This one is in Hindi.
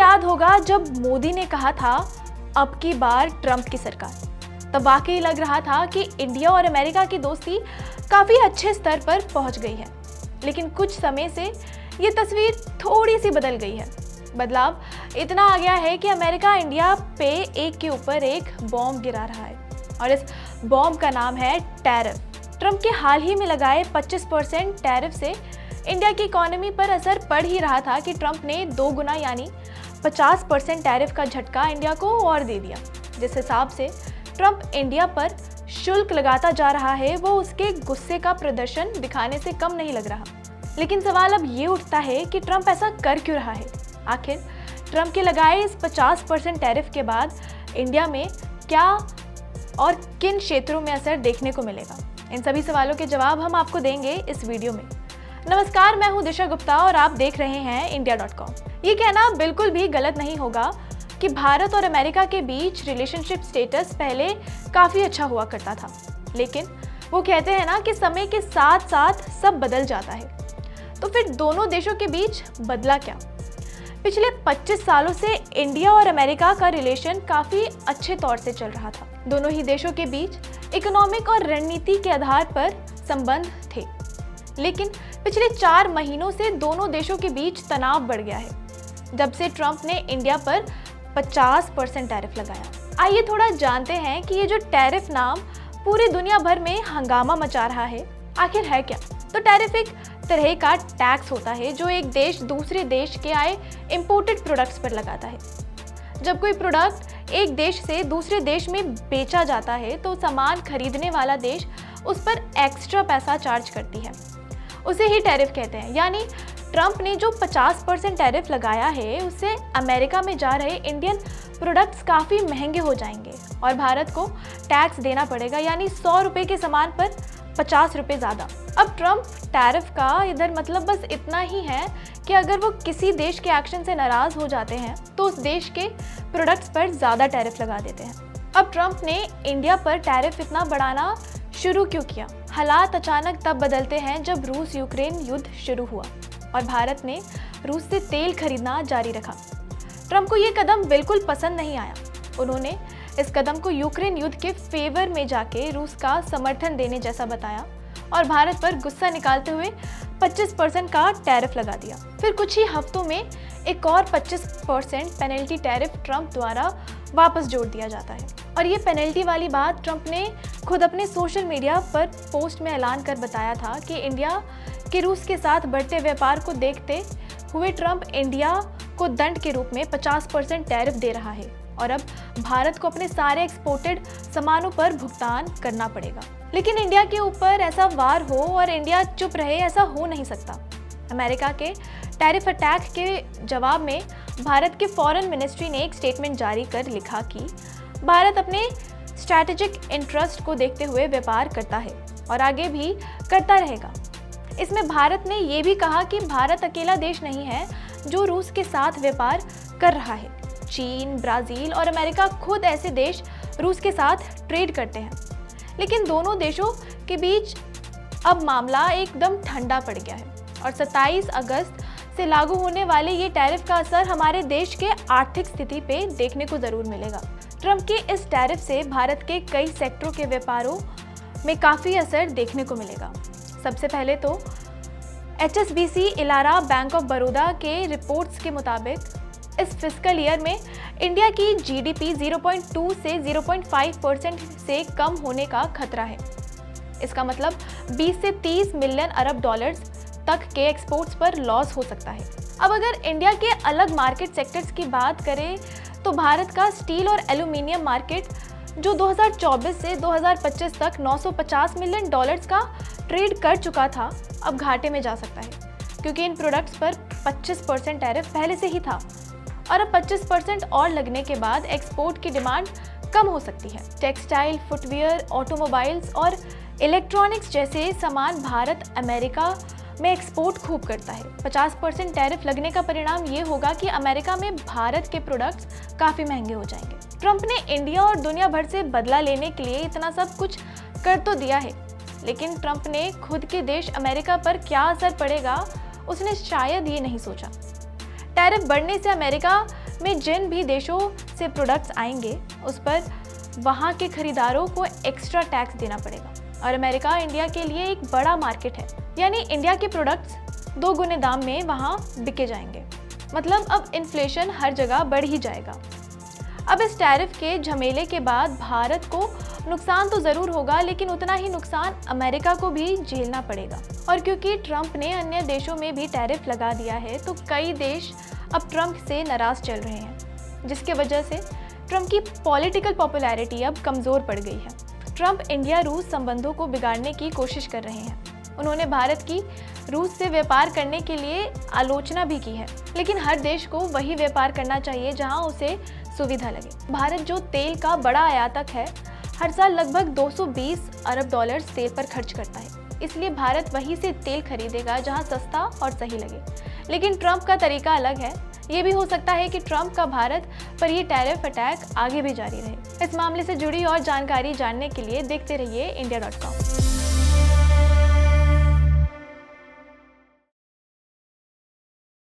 याद होगा जब मोदी ने कहा था अब की बार ट्रंप की सरकार, तब वाकई लग रहा था कि इंडिया और अमेरिका की दोस्ती काफ़ी अच्छे स्तर पर पहुंच गई है। लेकिन कुछ समय से ये तस्वीर थोड़ी सी बदल गई है। बदलाव इतना आ गया है कि अमेरिका इंडिया पे एक के ऊपर एक बॉम्ब गिरा रहा है और इस बॉम्ब का नाम है टैरिफ। ट्रंप के हाल ही में लगाए 25% टैरिफ से इंडिया की इकोनॉमी पर असर पड़ ही रहा था कि ट्रंप ने 2 गुना यानी 50% टैरिफ का झटका इंडिया को और दे दिया। जिस हिसाब से ट्रंप इंडिया पर शुल्क लगाता जा रहा है वो उसके गुस्से का प्रदर्शन दिखाने से कम नहीं लग रहा। लेकिन सवाल अब ये उठता है कि ट्रंप ऐसा कर क्यों रहा है। आखिर ट्रंप के लगाए इस 50% टैरिफ के बाद इंडिया में क्या और किन क्षेत्रों में असर देखने को मिलेगा, इन सभी सवालों के जवाब हम आपको देंगे इस वीडियो में। नमस्कार, मैं हूं दिशा गुप्ता और आप देख रहे हैं India.com। ये कहना बिल्कुल भी गलत नहीं होगा कि भारत और अमेरिका के बीच रिलेशनशिप स्टेटस पहले काफ़ी अच्छा हुआ करता था, लेकिन वो कहते हैं ना कि समय के साथ साथ सब बदल जाता है। तो फिर दोनों देशों के बीच बदला क्या? पिछले 25 सालों से इंडिया और अमेरिका का रिलेशन काफ़ी अच्छे तौर से चल रहा था। दोनों ही देशों के बीच इकोनॉमिक और रणनीति के आधार पर संबंध थे, लेकिन पिछले 4 महीनों से दोनों देशों के बीच तनाव बढ़ गया है जब से ट्रंप ने इंडिया पर 50% टैरिफ लगाया। आइए थोड़ा जानते हैं कि ये जो टैरिफ नाम पूरी दुनिया भर में हंगामा मचा रहा है, आखिर है क्या? तो टैरिफ एक तरह का टैक्स होता है जो एक देश दूसरे देश के आए इंपोर्टेड प्रोडक्ट्स पर लगाता है। जब कोई प्रोडक्ट एक देश से दूसरे देश में बेचा जाता है तो सामान खरीदने वाला देश उस पर एक्स्ट्रा पैसा चार्ज करती है, उसे ही टैरिफ कहते हैं। यानी ट्रंप ने जो 50% टैरिफ लगाया है उससे अमेरिका में जा रहे इंडियन प्रोडक्ट्स काफ़ी महंगे हो जाएंगे और भारत को टैक्स देना पड़ेगा, यानी 100 रुपये के सामान पर 50 रुपये ज़्यादा। अब ट्रंप टैरिफ का इधर मतलब बस इतना ही है कि अगर वो किसी देश के एक्शन से नाराज़ हो जाते हैं तो उस देश के प्रोडक्ट्स पर ज़्यादा टैरिफ लगा देते हैं। अब ट्रंप ने इंडिया पर टैरिफ इतना बढ़ाना शुरू क्यों किया? हालात अचानक तब बदलते हैं जब रूस यूक्रेन युद्ध शुरू हुआ और भारत ने रूस से तेल खरीदना जारी रखा। ट्रंप को ये कदम बिल्कुल पसंद नहीं आया। उन्होंने इस कदम को यूक्रेन युद्ध के फेवर में जाके रूस का समर्थन देने जैसा बताया और भारत पर गुस्सा निकालते हुए 25% का टैरिफ लगा दिया। फिर कुछ ही हफ्तों में एक और 25% पेनल्टी टैरिफ ट्रंप द्वारा वापस जोड़ दिया जाता है। और ये पेनल्टी वाली बात ट्रंप ने खुद अपने सोशल मीडिया पर पोस्ट में ऐलान कर बताया था कि इंडिया के रूस के साथ बढ़ते व्यापार को देखते हुए ट्रंप इंडिया को दंड के रूप में 50% टैरिफ दे रहा है और अब भारत को अपने सारे एक्सपोर्टेड सामानों पर भुगतान करना पड़ेगा। लेकिन इंडिया के ऊपर ऐसा वार हो और इंडिया चुप रहे, ऐसा हो नहीं सकता। अमेरिका के टैरिफ अटैक के जवाब में भारत के फॉरेन मिनिस्ट्री ने एक स्टेटमेंट जारी कर लिखा कि भारत अपने स्ट्रैटेजिक इंटरेस्ट को देखते हुए व्यापार करता है और आगे भी करता रहेगा। इसमें भारत ने ये भी कहा कि भारत अकेला देश नहीं है जो रूस के साथ व्यापार कर रहा है। चीन, ब्राज़ील और अमेरिका खुद ऐसे देश रूस के साथ ट्रेड करते हैं। लेकिन दोनों देशों के बीच अब मामला एकदम ठंडा पड़ गया है और 27 अगस्त से लागू होने वाले ये टैरिफ का असर हमारे देश के आर्थिक स्थिति पे देखने को ज़रूर मिलेगा। ट्रंप के इस टैरिफ से भारत के कई सेक्टरों के व्यापारों में काफ़ी असर देखने को मिलेगा। सबसे पहले तो HSBC इलारा बैंक ऑफ बड़ौदा के रिपोर्ट्स के मुताबिक इस फिस्कल ईयर में इंडिया की GDP 0.2 से 0.5% से कम होने का खतरा है। इसका मतलब 20 से 30 मिलियन अरब डॉलर्स तक के एक्सपोर्ट्स पर लॉस हो सकता है। अब अगर इंडिया के अलग मार्केट सेक्टर्स की बात करें तो भारत का स्टील और एल्यूमिनियम मार्केट जो 2024 से 2025 तक 950 मिलियन डॉलर्स का ट्रेड कर चुका था, अब घाटे में जा सकता है क्योंकि इन प्रोडक्ट्स पर 25% टैरिफ पहले से ही था और अब 25% और लगने के बाद एक्सपोर्ट की डिमांड कम हो सकती है। टेक्सटाइल, फुटवियर, ऑटोमोबाइल्स और इलेक्ट्रॉनिक्स जैसे सामान भारत अमेरिका में एक्सपोर्ट खूब करता है। 50% टैरिफ लगने का परिणाम ये होगा कि अमेरिका में भारत के प्रोडक्ट्स काफ़ी महंगे हो जाएंगे। ट्रंप ने इंडिया और दुनिया भर से बदला लेने के लिए इतना सब कुछ कर तो दिया है, लेकिन ट्रंप ने खुद के देश अमेरिका पर क्या असर पड़ेगा उसने शायद ये नहीं सोचा। टैरिफ बढ़ने से अमेरिका में जिन भी देशों से प्रोडक्ट्स आएंगे उस पर वहाँ के खरीदारों को एक्स्ट्रा टैक्स देना पड़ेगा। और अमेरिका इंडिया के लिए एक बड़ा मार्केट है, यानी इंडिया के प्रोडक्ट्स 2 गुने दाम में वहाँ बिके जाएंगे। मतलब अब इन्फ्लेशन हर जगह बढ़ ही जाएगा। अब इस टैरिफ के झमेले के बाद भारत को नुकसान तो ज़रूर होगा, लेकिन उतना ही नुकसान अमेरिका को भी झेलना पड़ेगा। और क्योंकि ट्रंप ने अन्य देशों में भी टैरिफ लगा दिया है तो कई देश अब ट्रंप से नाराज़ चल रहे हैं, जिसके वजह से ट्रंप की पॉलिटिकल पॉपुलैरिटी अब कमज़ोर पड़ गई है। ट्रंप इंडिया रूस संबंधों को बिगाड़ने की कोशिश कर रहे हैं। उन्होंने भारत की रूस से व्यापार करने के लिए आलोचना भी की है, लेकिन हर देश को वही व्यापार करना चाहिए जहां उसे सुविधा लगे। भारत जो तेल का बड़ा आयातक है, हर साल लगभग 220 अरब डॉलर्स तेल पर खर्च करता है, इसलिए भारत वहीं से तेल खरीदेगा जहां सस्ता और सही लगे। लेकिन ट्रंप का तरीका अलग है। ये भी हो सकता है कि ट्रंप का भारत पर ये टैरिफ अटैक आगे भी जारी रहे। इस मामले से जुड़ी और जानकारी जानने के लिए देखते रहिए India.com।